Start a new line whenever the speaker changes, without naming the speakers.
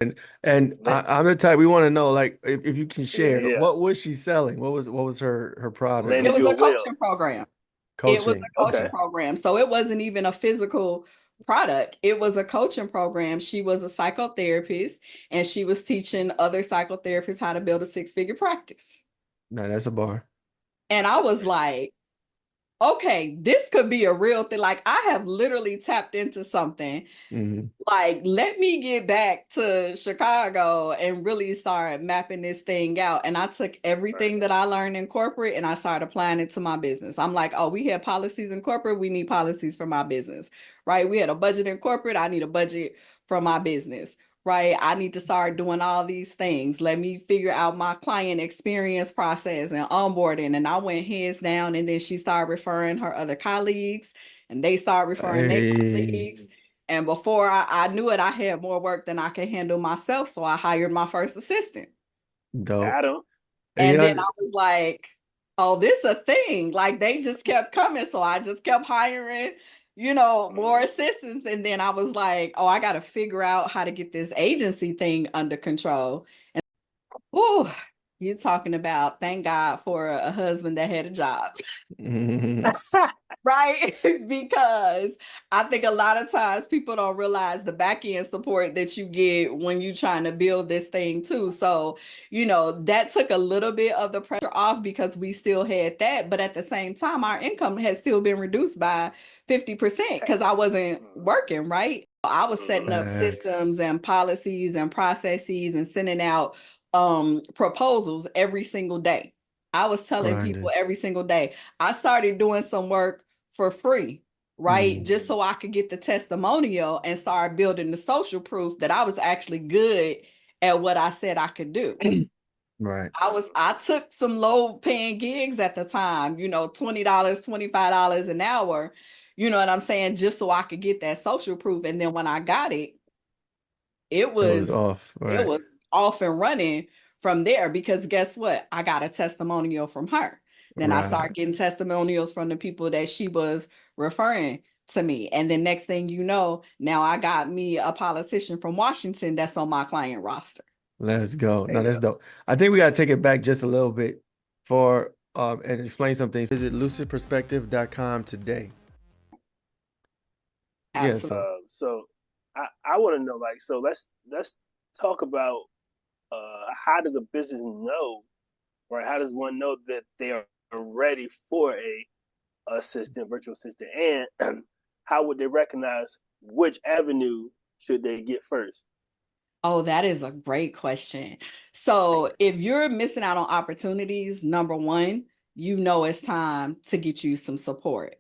And I'm the type we want to know, like, if you can share,
Yeah,
what was she selling? What was her product
landed
or
It was
you a
a
will.
coaching program. It was
coaching?
a coaching
Okay.
Okay.
program. So it wasn't even a physical product. It was a coaching program. She was a psychotherapist and she was teaching other psychotherapists how to build a six-figure practice.
No, that's a bar.
And I was like, okay, this could be a real thing. Like I have literally tapped into something.
Hmm.
Like, let me get back to Chicago and really start mapping this thing out. And I took
Right.
everything that I learned in corporate and I started applying it to my business. I'm like, oh, we have policies in corporate. We need policies for my business, right? We had a budget in corporate. I need a budget for my business, right? I need to start doing all these things. Let me figure out my client experience process and onboarding. And I went heads down and then she started referring her other colleagues and they started referring their
Hey,
colleagues. And before I knew it, I had more work than I could handle myself. So I hired my first assistant.
dope.
Adam.
And you
And then
know,
I was like, oh, this a thing. Like they just kept coming. So I just kept hiring, more assistants. And then I was like, oh, I got to figure out how to get this agency thing under control. Oh, you're talking about thank God for a husband that had a job.
mhm,
Right? Because I think a lot of times people don't realize the back end support that you get when you're trying to build this thing too. So, that took a little bit of the pressure off because we still had that. But at the same time, our income has still been reduced by 50% because I wasn't working, right? I was setting up
facts,
systems and policies and processes and sending out proposals every single day. I was telling people
grinding.
every single day. I started doing some work for free, right?
Mm,
Just so I could get the testimonial and start building the social proof that I was actually good at what I said I could do.
right.
I took some low paying gigs at the time, $20, $25 an hour, you know what I'm saying, just so I could get that social proof. And then when I got it, it
It was
was
off.
it
Right.
was off and running from there because guess what? I got a testimonial from her. Then I
Right.
started getting testimonials from the people that she was referring to me. And then next thing you know, now I got me a politician from Washington that's on my client roster.
Let's go.
There
No,
you
that's
go.
dope. I think we gotta take it back just a little bit for and explain some things. Visit lucidperspective.com today. Yeah,
Absolutely.
so
So I want to know, like, so let's talk about how does a business know, right? How does one know that they are ready for a assistant, virtual assistant, and how would they recognize which avenue should they get first?
Oh, that is a great question. So, if you're missing out on opportunities, number one, it's time to get you some support.